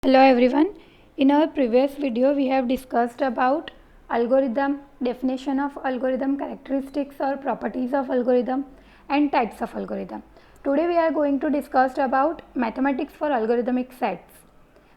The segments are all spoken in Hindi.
Hello everyone. In our previous video we have discussed about algorithm, definition of algorithm, characteristics or properties of algorithm and types of algorithm. Today we are going to discuss about mathematics for algorithmic sets.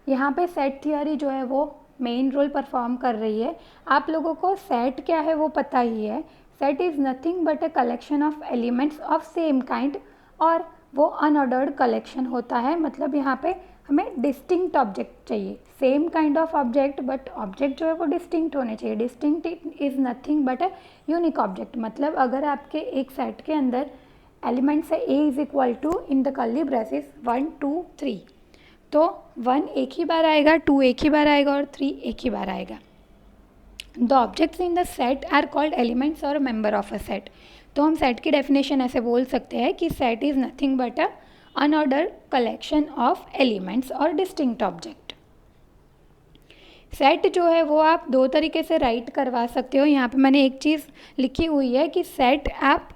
यहाँ पे सेट थियरी जो है वो मेन रोल परफॉर्म कर रही है. आप लोगों को सेट क्या है वो पता ही है. Set is nothing but a collection of elements of same kind और वो अनऑर्डर्ड कलेक्शन होता है. मतलब यहाँ पे हमें डिस्टिंक्ट ऑब्जेक्ट चाहिए, same kind of object but object जो है वो डिस्टिंक्ट होने चाहिए. Distinct is nothing but a unique object. मतलब अगर आपके एक सेट के अंदर एलिमेंट्स है A is equal to in the curly braces 1 2 3, तो 1 एक ही बार आएगा, 2 एक ही बार आएगा और 3 एक ही बार आएगा. The objects in the set are called elements और मेंबर ऑफ अ सेट. तो हम सेट की डेफिनेशन ऐसे बोल सकते हैं कि set is nothing but a unordered collection of elements और डिस्टिंक्ट ऑब्जेक्ट. सेट जो है वो आप दो तरीके से राइट करवा सकते हो. यहाँ पे मैंने एक चीज़ लिखी हुई है कि सेट आप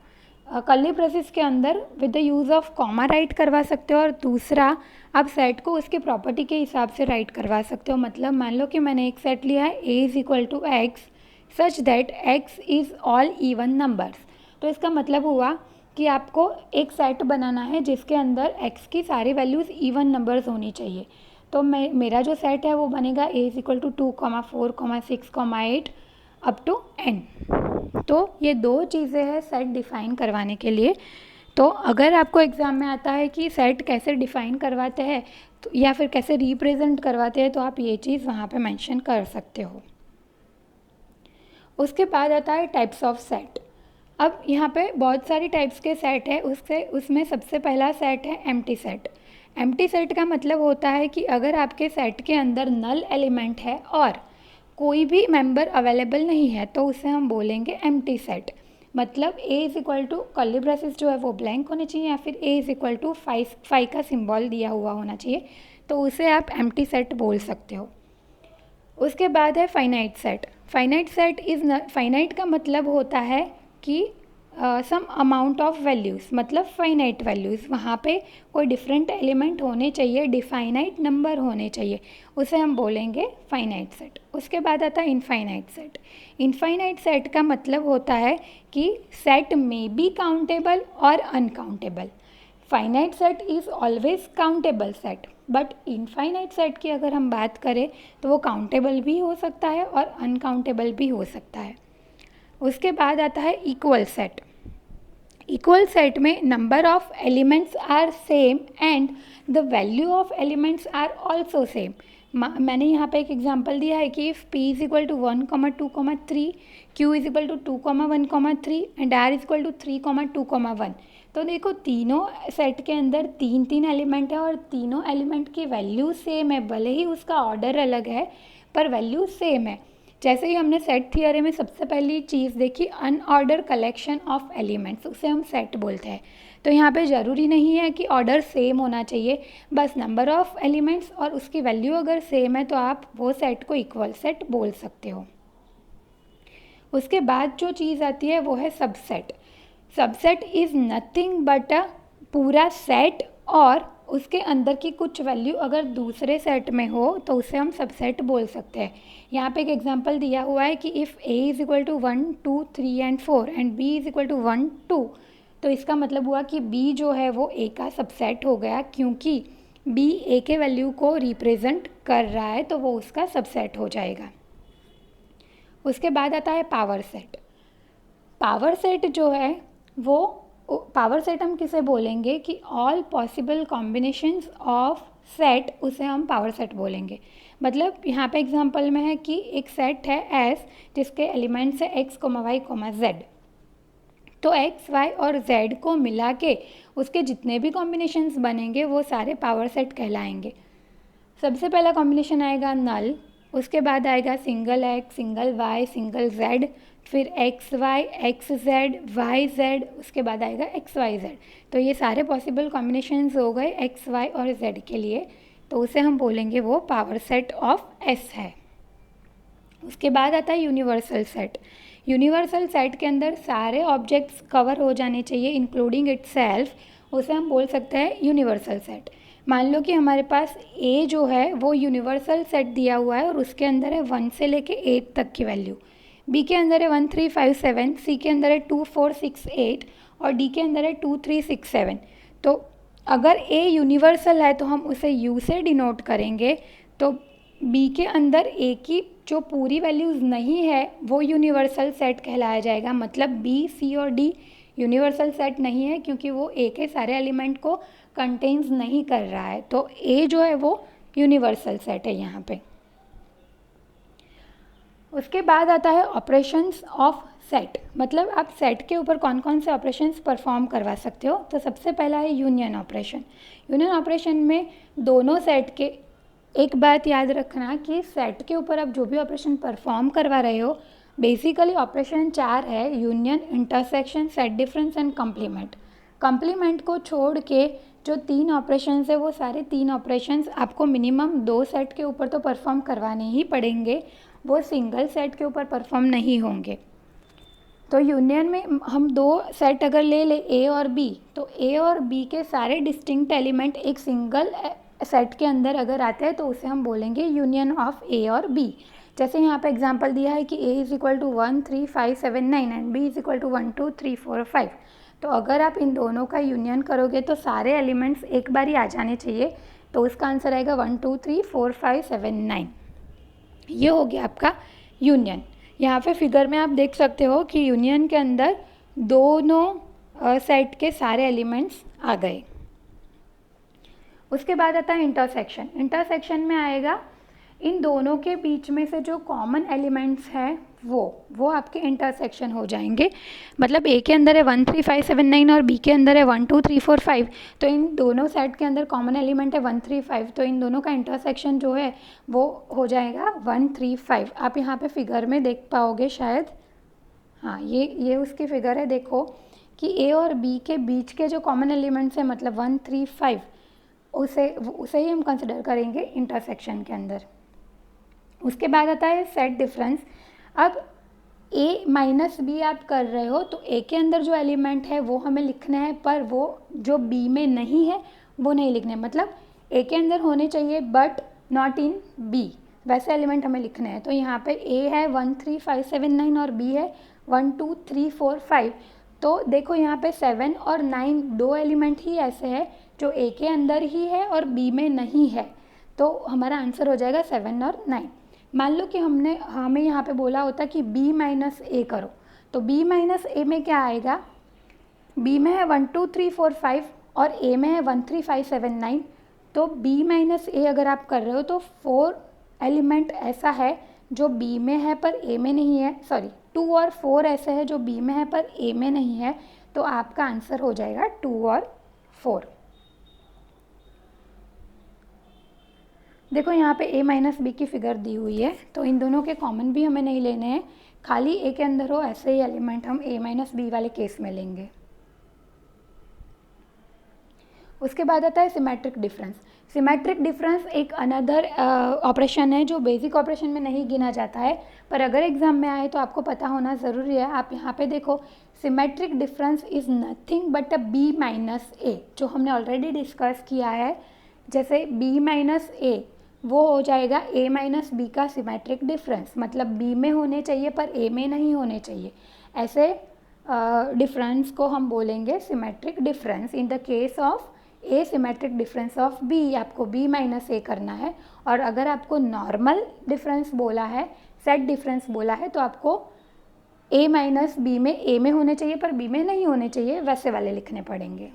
कर्ली ब्रेसेस के अंदर with the use of comma right करवा सकते हो और दूसरा आप सेट को उसकी प्रॉपर्टी के हिसाब से राइट करवा सकते हो. मतलब मान लो कि मैंने एक सेट लिया है A is equal to x such that x is all even numbers. तो इसका मतलब हुआ कि आपको एक सेट बनाना है जिसके अंदर x की सारी वैल्यूज़ इवन नंबर्स होनी चाहिए. तो मेरा जो सेट है वो बनेगा a is equal to 2, 4, 6, 8 up to n. तो ये दो चीज़ें हैं सेट डिफ़ाइन करवाने के लिए. तो अगर आपको एग्ज़ाम में आता है कि सेट कैसे डिफ़ाइन करवाते हैं तो या फिर कैसे रिप्रेजेंट करवाते हैं तो आप ये चीज़ वहाँ पे मेंशन कर सकते हो. उसके बाद आता है टाइप्स ऑफ सेट. अब यहाँ पे बहुत सारी टाइप्स के सेट है. उसमें सबसे पहला सेट है एम्प्टी सेट. एम्प्टी सेट का मतलब होता है कि अगर आपके सेट के अंदर नल एलिमेंट है और कोई भी मेंबर अवेलेबल नहीं है तो उसे हम बोलेंगे एम्प्टी सेट. मतलब a is equal to curly braces जो है वो ब्लैंक होने चाहिए या फिर a इज़ इक्वल टू 5 का सिंबल दिया हुआ होना चाहिए, तो उसे आप एम्प्टी सेट बोल सकते हो. उसके बाद है फाइनाइट सेट. फाइनाइट का मतलब होता है कि सम अमाउंट ऑफ वैल्यूज़, मतलब फाइनाइट वैल्यूज़. वहाँ पे कोई डिफरेंट एलिमेंट होने चाहिए, डिफाइनाइट नंबर होने चाहिए, उसे हम बोलेंगे फाइनाइट सेट. उसके बाद आता है इनफाइनाइट सेट. इनफाइनाइट सेट का मतलब होता है कि सेट में बी काउंटेबल और uncountable. Finite set is always countable set but infinite set की अगर हम बात करें तो वो काउंटेबल भी हो सकता है और अनकाउंटेबल भी हो सकता है. उसके बाद आता है इक्वल सेट. इक्वल सेट में number of elements are same and the value of elements are also same. मैंने यहाँ पे एक एग्जांपल दिया है कि if p is equal to 1, 2, 3, q is equal to 2, 1, 3 and r is equal to 3, 2, 1. तो देखो तीनों सेट के अंदर तीन एलिमेंट है और तीनों एलिमेंट की वैल्यू सेम है, भले ही उसका ऑर्डर अलग है पर वैल्यू सेम है. जैसे ही हमने सेट थियरी में सबसे पहली चीज़ देखी अनऑर्डर कलेक्शन ऑफ एलिमेंट्स, उसे हम सेट बोलते हैं. तो यहाँ पे ज़रूरी नहीं है कि ऑर्डर सेम होना चाहिए, बस नंबर ऑफ एलिमेंट्स और उसकी वैल्यू अगर सेम है तो आप वो सेट को इक्वल सेट बोल सकते हो. उसके बाद जो चीज़ आती है वो है subset. Subset is nothing but a पूरा सेट और उसके अंदर की कुछ वैल्यू अगर दूसरे सेट में हो तो उसे हम सबसेट बोल सकते हैं. यहाँ पे एक एग्जांपल दिया हुआ है कि if a is equal to 1, 2, 3 and 4 and b is equal to 1, 2, तो इसका मतलब हुआ कि b जो है वो a का सबसेट हो गया क्योंकि b a के वैल्यू को रिप्रेजेंट कर रहा है तो वो उसका सबसेट हो जाएगा. उसके बाद आता है पावर सेट. पावर सेट जो है वो पावर सेट हम किसे बोलेंगे कि all possible combinations of set, उसे हम पावर सेट बोलेंगे. मतलब यहाँ पे एग्जांपल में है कि एक सेट है एस जिसके एलिमेंट्स है x, y, z. तो x, y और z को मिला के उसके जितने भी कॉम्बिनेशंस बनेंगे वो सारे पावर सेट कहलाएंगे. सबसे पहला कॉम्बिनेशन आएगा नल, उसके बाद आएगा single x, single y, single z, फिर x y, x z, y z, उसके बाद आएगा एक्स वाई जेड. तो ये सारे पॉसिबल कॉम्बिनेशंस हो गए एक्स वाई और जेड के लिए, तो उसे हम बोलेंगे वो पावर सेट ऑफ एस है. उसके बाद आता है यूनिवर्सल सेट. यूनिवर्सल सेट के अंदर सारे ऑब्जेक्ट्स कवर हो जाने चाहिए इंक्लूडिंग इटसेल्फ, उसे हम बोल सकते हैं यूनिवर्सल सेट. मान लो कि हमारे पास ए जो है वो यूनिवर्सल सेट दिया हुआ है और उसके अंदर है 1 से लेके 8 तक की वैल्यू, बी के अंदर है 1 3 5 7, सी के अंदर है 2 4 6 8 और डी के अंदर है 2 3 6 7। तो अगर ए यूनिवर्सल है तो हम उसे यू से डिनोट करेंगे, तो बी के अंदर ए की जो पूरी वैल्यूज़ नहीं है वो यूनिवर्सल सेट कहलाया जाएगा। मतलब बी, सी और डी यूनिवर्सल सेट नहीं है क्योंकि वो ए के सारे एलिमेंट को कंटेन्स नहीं कर रहा है, तो ए जो है वो यूनिवर्सल सेट है यहाँ पे। उसके बाद आता है ऑपरेशंस ऑफ सेट, मतलब आप सेट के ऊपर कौन कौन से ऑपरेशंस परफॉर्म करवा सकते हो। तो सबसे पहला है यूनियन ऑपरेशन। यूनियन ऑपरेशन में दोनों सेट के, एक बात याद रखना कि सेट के ऊपर आप जो भी ऑपरेशन परफॉर्म करवा रहे हो बेसिकली ऑपरेशन 4 है, union, intersection, set difference and complement. Complement को छोड़ के जो 3 ऑपरेशंस है वो सारे 3 ऑपरेशंस आपको मिनिमम 2 सेट के ऊपर तो परफॉर्म करवाने ही पड़ेंगे, वो सिंगल सेट के ऊपर परफॉर्म नहीं होंगे। तो यूनियन में हम 2 सेट अगर ले ले ए और बी, तो ए और बी के सारे डिस्टिंक्ट एलिमेंट एक सिंगल सेट के अंदर अगर आते हैं तो उसे हम बोलेंगे यूनियन ऑफ ए और बी। जैसे यहाँ पे एग्जांपल दिया है कि a is equal to 1 3 5 7 9 and b is equal to 1 2 3 4 5। तो अगर आप इन दोनों का यूनियन करोगे तो सारे एलिमेंट्स एक बार ही आ जाने चाहिए, तो उसका आंसर आएगा 1 2 3 4 5 7 9। ये हो गया आपका यूनियन। यहाँ पे फिगर में आप देख सकते हो कि यूनियन के अंदर दोनों सेट के सारे एलिमेंट्स आ गए। उसके बाद आता है इंटरसेक्शन। इंटरसेक्शन में आएगा इन दोनों के बीच में से जो कॉमन एलिमेंट्स हैं वो आपके इंटरसेक्शन हो जाएंगे। मतलब ए के अंदर है 1 3 5 7 9 और बी के अंदर है 1 2 3 4 5, तो इन दोनों सेट के अंदर कॉमन एलिमेंट है 1 3 5, तो इन दोनों का इंटरसेक्शन जो है वो हो जाएगा 1 3 5। आप यहाँ पे फिगर में देख पाओगे शायद, हाँ ये उसकी फिगर है। देखो कि ए और बी के बीच के जो कॉमन एलिमेंट्स हैं मतलब 1 3 5, उसे ही हम कंसिडर करेंगे इंटरसेक्शन के अंदर। उसके बाद आता है सेट डिफरेंस। अब ए माइनस बी आप कर रहे हो तो ए के अंदर जो एलिमेंट है वो हमें लिखना है, पर वो जो बी में नहीं है वो नहीं लिखने, मतलब ए के अंदर होने चाहिए बट नॉट इन बी, वैसे एलिमेंट हमें लिखने हैं। तो यहाँ पे ए है 1 3 5 7 9 और बी है 1 2 3 4 5। तो देखो यहाँ पे 7 और 9 दो एलिमेंट ही ऐसे हैं जो ए के अंदर ही है और बी में नहीं है, तो हमारा आंसर हो जाएगा 7 और 9। मान लो कि हमें यहाँ पे बोला होता कि b माइनस ए करो, तो b माइनस ए में क्या आएगा, b में है 1 2 3 4 5 और a में है 1 3 5 7 9। तो b माइनस ए अगर आप कर रहे हो तो 4 एलिमेंट ऐसा है जो b में है पर a में नहीं है, सॉरी 2 और 4 ऐसे है जो b में है पर a में नहीं है, तो आपका आंसर हो जाएगा 2 और 4। देखो यहाँ पे a माइनस बी की फिगर दी हुई है, तो इन दोनों के कॉमन भी हमें नहीं लेने हैं, खाली a के अंदर हो ऐसे ही एलिमेंट हम a माइनस बी वाले केस में लेंगे। उसके बाद आता है सिमेट्रिक डिफरेंस। सिमेट्रिक डिफरेंस एक अनदर ऑपरेशन है जो बेसिक ऑपरेशन में नहीं गिना जाता है, पर अगर एग्जाम में आए तो आपको पता होना ज़रूरी है। आप यहाँ पे देखो symmetric difference is nothing but A b minus A, जो हमने ऑलरेडी डिस्कस किया है। जैसे b माइनस ए वो हो जाएगा a माइनस बी का सिमेट्रिक डिफरेंस, मतलब b में होने चाहिए पर a में नहीं होने चाहिए, ऐसे डिफरेंस को हम बोलेंगे symmetric difference. In the case of a symmetric difference of b, आपको b माइनस ए करना है, और अगर आपको नॉर्मल डिफरेंस बोला है, सेट डिफरेंस बोला है, तो आपको a माइनस बी में a में होने चाहिए पर b में नहीं होने चाहिए, वैसे वाले लिखने पड़ेंगे।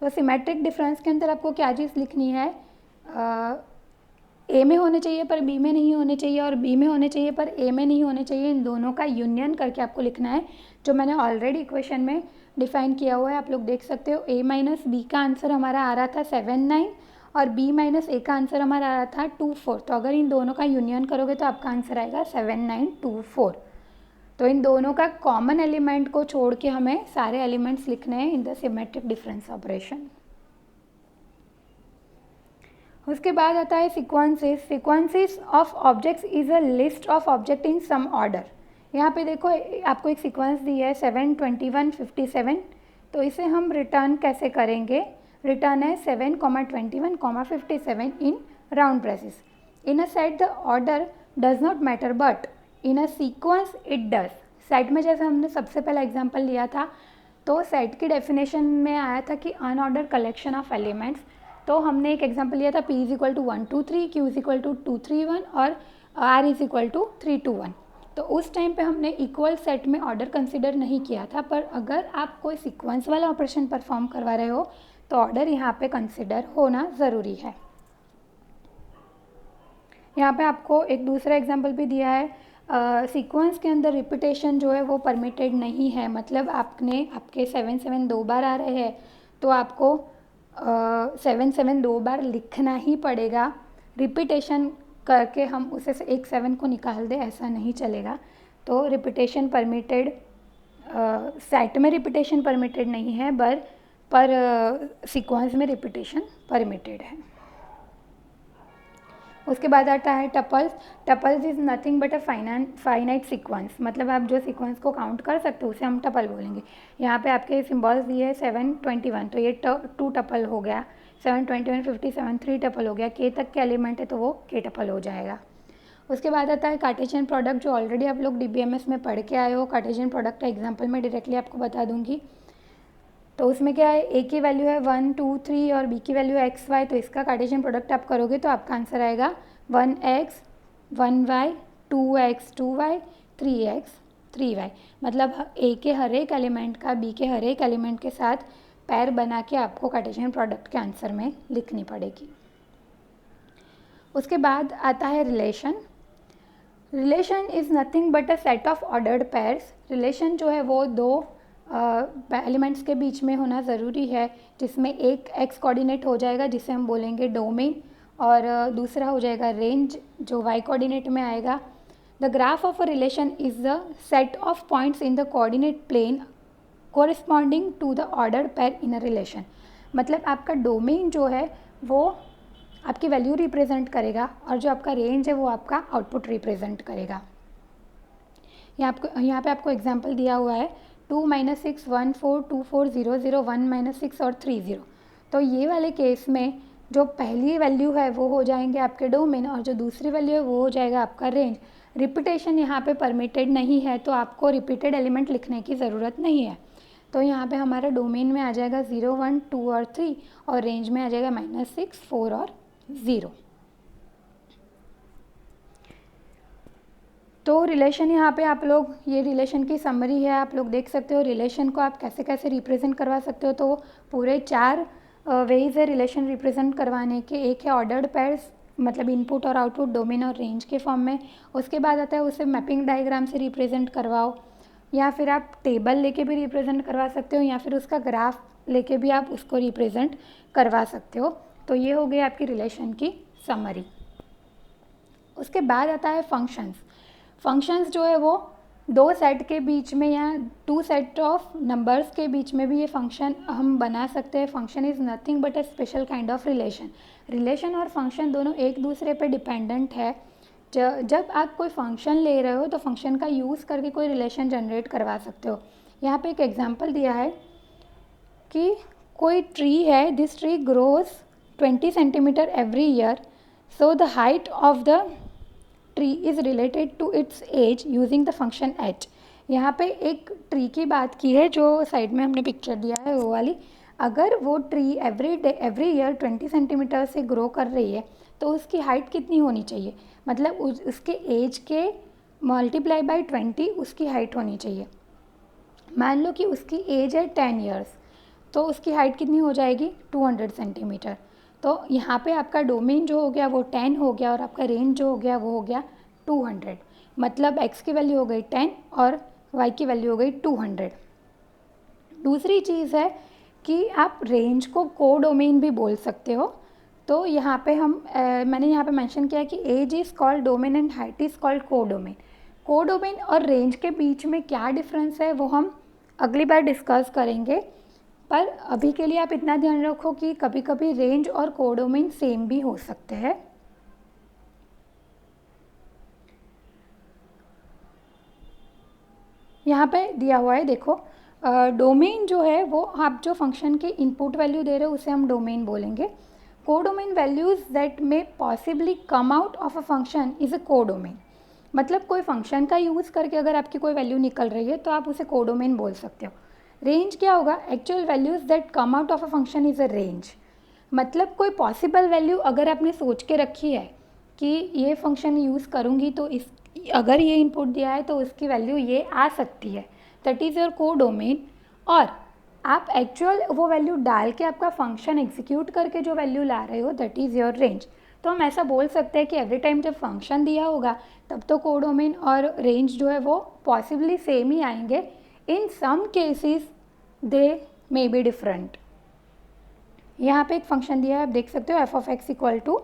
तो सिमेट्रिक डिफरेंस के अंदर आपको क्या चीज़ लिखनी है, ए में होने चाहिए पर बी में नहीं होने चाहिए और बी में होने चाहिए पर ए में नहीं होने चाहिए, इन दोनों का यूनियन करके आपको लिखना है, जो मैंने ऑलरेडी इक्वेशन में डिफाइन किया हुआ है, आप लोग देख सकते हो। ए माइनस बी का आंसर हमारा आ रहा था 7 9 और बी माइनस ए का आंसर हमारा आ रहा था 2 4, तो अगर इन दोनों का यूनियन करोगे तो आपका आंसर आएगा 7 9 2 4। तो इन दोनों का कॉमन एलिमेंट को छोड़ के हमें सारे एलिमेंट्स लिखने हैं in the symmetric difference operation. उसके बाद आता है sequences. Sequences of objects is a list of object in some order. यहाँ पे देखो आपको एक सीक्वेंस दी है 7, 21, 57, तो इसे हम रिटर्न कैसे करेंगे? रिटर्न है 7, 21, 57 in round braces. In a set the order does not matter but in a sequence it does. Set में जैसे हमने सबसे पहला एग्जाम्पल लिया था, तो सेट की डेफिनेशन में आया था कि अनऑर्डर कलेक्शन ऑफ एलिमेंट्स. तो हमने एक एग्जाम्पल लिया था P is equal to 1 2 3, Q is equal to 2 3 1 और R इज इक्वल टू 3 2 1. तो उस टाइम पे हमने इक्वल सेट में ऑर्डर कंसिडर नहीं किया था, पर अगर आप कोई सीक्वेंस वाला ऑपरेशन परफॉर्म करवा रहे हो तो ऑर्डर यहाँ पे कंसिडर होना ज़रूरी है. यहाँ पे आपको एक दूसरा एग्जांपल भी दिया है. सीक्वेंस के अंदर रिपीटेशन जो है वो परमिटेड नहीं है. मतलब आपके 7 7 दो बार आ रहे हैं तो आपको 7 7 दो बार लिखना ही पड़ेगा. रिपीटेशन करके हम उसे एक 7 को निकाल दे ऐसा नहीं चलेगा. तो रिपीटेशन परमिटेड, सेट में रिपीटेशन परमिटेड नहीं है पर सीक्वेंस में रिपीटेशन परमिटेड है. उसके बाद आता है tuples. Tuples is nothing but a finite sequence. मतलब आप जो सीक्वेंस को काउंट कर सकते हो उसे हम टपल बोलेंगे. यहाँ पे आपके सिम्बॉल्स दिए है 7 21, तो ये 2 टपल हो गया. 7 21 57 3 टपल हो गया. के तक के एलिमेंट है तो वो के टपल हो जाएगा. उसके बाद आता है कार्टेशियन प्रोडक्ट, जो ऑलरेडी आप लोग DBMS में पढ़ के आए हो. कार्टेशियन प्रोडक्ट का एग्जाम्पल मैं डायरेक्टली आपको बता दूंगी. तो उसमें क्या है, ए की वैल्यू है 1 2 3 और बी की वैल्यू है XY. तो इसका कार्टेशियन प्रोडक्ट आप करोगे तो आपका आंसर आएगा 1x 1y 2x 2y 3x 3y. मतलब ए के हर एक एलिमेंट का बी के हर एक एलिमेंट के साथ पैर बना के आपको कार्टेशियन प्रोडक्ट के आंसर में लिखनी पड़ेगी. उसके बाद आता है relation. Relation is nothing but a set of ordered pairs. Relation जो है वो दो एलिमेंट्स के बीच में होना ज़रूरी है, जिसमें एक x कोऑर्डिनेट हो जाएगा जिसे हम बोलेंगे डोमेन, और दूसरा हो जाएगा रेंज जो y कोऑर्डिनेट में आएगा. The graph of a relation is the set of points in the coordinate plane corresponding to the ordered pair in a relation. मतलब आपका डोमेन जो है वो आपकी वैल्यू रिप्रेजेंट करेगा और जो आपका रेंज है वो आपका आउटपुट रिप्रेजेंट करेगा. यहाँ पे आपको एग्जांपल दिया हुआ है 2 - 6 1 4 2 4 0 0 1 - 6 और 3 0. तो ये वाले केस में जो पहली वैल्यू है वो हो जाएंगे आपके डोमेन और जो दूसरी वैल्यू है वो हो जाएगा आपका रेंज. रिपीटेशन यहाँ पे परमिटेड नहीं है तो आपको रिपीटेड एलिमेंट लिखने की ज़रूरत नहीं है. तो यहाँ पे हमारा डोमेन में आ जाएगा 0 1 2 और 3 और रेंज में आ जाएगा -6 4 और 0. तो रिलेशन यहाँ पे आप लोग, ये रिलेशन की समरी है, आप लोग देख सकते हो रिलेशन को आप कैसे कैसे रिप्रेजेंट करवा सकते हो. तो पूरे 4 वेज है रिलेशन रिप्रेजेंट करवाने के. एक है ऑर्डर्ड पेयर्स, मतलब इनपुट और आउटपुट डोमेन और रेंज के फॉर्म में. उसके बाद आता है उसे मैपिंग डायग्राम से रिप्रेजेंट करवाओ, या फिर आप टेबल लेके भी रिप्रेजेंट करवा सकते हो, या फिर उसका ग्राफ लेके भी आप उसको रिप्रेजेंट करवा सकते हो. तो ये हो गई आपकी रिलेशन की समरी. उसके बाद आता है फंक्शंस. फंक्शंस जो है वो दो सेट के बीच में या 2 सेट ऑफ नंबर्स के बीच में भी ये फंक्शन हम बना सकते हैं. Function is nothing but a special kind of relation. Relation और फंक्शन दोनों एक दूसरे पे डिपेंडेंट है. जब आप कोई फंक्शन ले रहे हो तो फंक्शन का यूज़ करके कोई रिलेशन जनरेट करवा सकते हो. यहाँ पे एक एग्जांपल दिया है कि कोई ट्री है, this tree grows 20 centimetre every year, so the height of the tree is related to its age using the function h. यहाँ पे एक ट्री की बात की है जो साइड में हमने पिक्चर दिया है वो वाली. अगर वो ट्री एवरी ईयर 20 सेंटीमीटर से ग्रो कर रही है तो उसकी हाइट कितनी होनी चाहिए? मतलब उसके एज के मल्टीप्लाई बाय 20 उसकी हाइट होनी चाहिए. मान लो कि उसकी एज है 10 ईयर्स, तो उसकी हाइट कितनी हो जाएगी? 200 सेंटीमीटर. तो यहाँ पे आपका डोमेन जो हो गया वो 10 हो गया और आपका रेंज जो हो गया वो हो गया 200. मतलब x की वैल्यू हो गई 10 और y की वैल्यू हो गई 200. दूसरी चीज़ है कि आप रेंज को को डोमेन भी बोल सकते हो. तो यहाँ पे मैंने यहाँ पे मेंशन किया कि age is called domain and height is called codomain. Codomain और रेंज के बीच में क्या डिफरेंस है वो हम अगली बार डिस्कस करेंगे. पर अभी के लिए आप इतना ध्यान रखो कि कभी कभी रेंज और को डोमेन सेम भी हो सकते हैं. यहाँ पे दिया हुआ है, देखो डोमेन जो है वो आप जो फंक्शन के इनपुट वैल्यू दे रहे हो उसे हम डोमेन बोलेंगे। Codomain values that may possibly come out of a function is a codomain. मतलब कोई फंक्शन का यूज़ करके अगर आपकी कोई वैल्यू निकल रही है तो आप उसे कोडोमेन बोल सकते हो। रेंज क्या होगा? Actual values that come out of a function is a range. मतलब कोई पॉसिबल वैल्यू अगर आपने सोच के रखी है कि ये फंक्शन यूज़ करूँगी तो इस अगर ये इनपुट दिया है तो उसकी वैल्यू ये आ सकती है, दैट इज़ योर कोडोमेन। और आप एक्चुअल वो वैल्यू डाल के आपका फंक्शन एग्जीक्यूट करके जो वैल्यू ला रहे हो दैट इज़ योर रेंज। तो हम ऐसा बोल सकते हैं कि एवरी टाइम जब फंक्शन दिया होगा तब तो कोडोमेन और रेंज जो है वो पॉसिबली सेम ही आएंगे। In some cases they may be different. यहाँ पे एक फंक्शन दिया है, आप देख सकते हो f of x equal to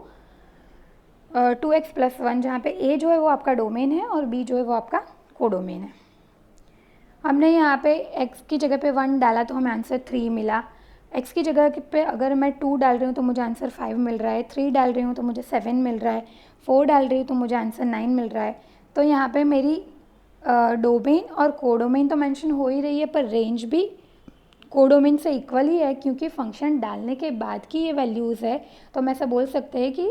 2x+1, जहाँ पे a जो है वो आपका डोमेन है और b जो है वो आपका कोडोमेन है। हमने यहाँ पे x की जगह पे 1 डाला तो हमें आंसर 3 मिला। x की जगह पे अगर मैं 2 डाल रही हूँ तो मुझे आंसर 5 मिल रहा है, 3 डाल रही हूँ तो मुझे 7 मिल रहा है, 4 डाल रही हूँ तो मुझे आंसर 9 मिल रहा है। तो यहाँ पे मेरी डोमेन और कोडोमेन तो मेंशन हो ही रही है, पर रेंज भी कोडोमेन से इक्वल ही है क्योंकि फंक्शन डालने के बाद की ये वैल्यूज़ है। तो हम ऐसा बोल सकते हैं कि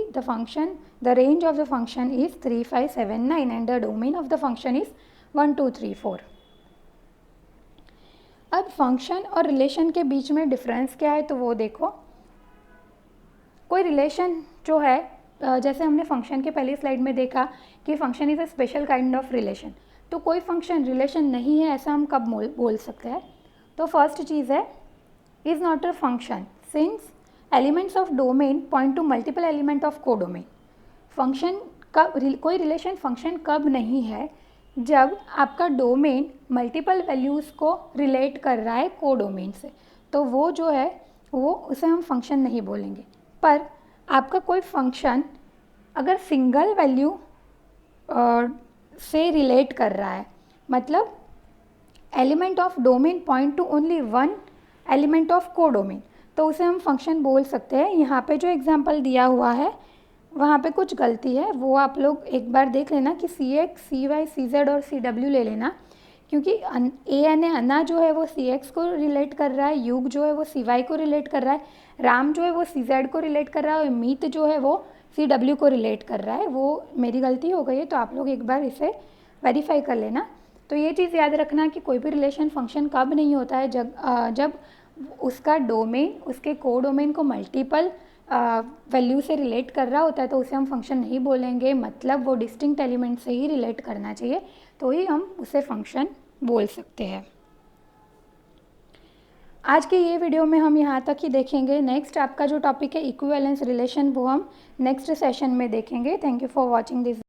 the range of the function is 3, 5, 7, 9 and the domain of the function is 1, 2, 3, 4। अब फंक्शन और रिलेशन के बीच में डिफरेंस क्या है तो वो देखो। कोई रिलेशन जो है, जैसे हमने फंक्शन के पहली स्लाइड में देखा कि function is a special kind of relation, तो कोई फंक्शन रिलेशन नहीं है ऐसा हम कब बोल सकते हैं? तो फर्स्ट चीज़ है is not a function since elements of domain point two multiple element of codomain. Function कब कोई रिलेशन फंक्शन कब नहीं है? जब आपका डोमेन मल्टीपल वैल्यूज़ को रिलेट कर रहा है कोडोमेन से, तो वो जो है वो उसे हम फंक्शन नहीं बोलेंगे। पर आपका कोई फंक्शन अगर सिंगल वैल्यू से रिलेट कर रहा है, मतलब element of domain point two only one element of codomain, तो उसे हम फंक्शन बोल सकते हैं। यहाँ पे जो एग्जांपल दिया हुआ है वहाँ पे कुछ गलती है, वो आप लोग एक बार देख लेना कि CX, CY, CZ और CW ले लेना, क्योंकि अन्ना जो है वो CX को रिलेट कर रहा है, युग जो है वो CY को रिलेट कर रहा है, राम जो है वो CZ को रिलेट कर रहा है और मीत जो है वो CW को रिलेट कर रहा है। वो मेरी गलती हो गई है, तो आप लोग एक बार इसे वेरीफाई कर लेना। तो ये चीज़ याद रखना कि कोई भी रिलेशन फंक्शन कब नहीं होता है? जब उसका डोमेन उसके कोडोमेन को मल्टीपल वैल्यू से रिलेट कर रहा होता है, तो उसे हम फंक्शन नहीं बोलेंगे। मतलब वो डिस्टिंक्ट एलिमेंट से ही रिलेट करना चाहिए तो ही हम उसे फंक्शन बोल सकते हैं। आज की ये वीडियो में हम यहाँ तक ही देखेंगे। नेक्स्ट आपका जो टॉपिक है इक्विवेलेंस रिलेशन, वो हम नेक्स्ट सेशन में देखेंगे। Thank you for watching this.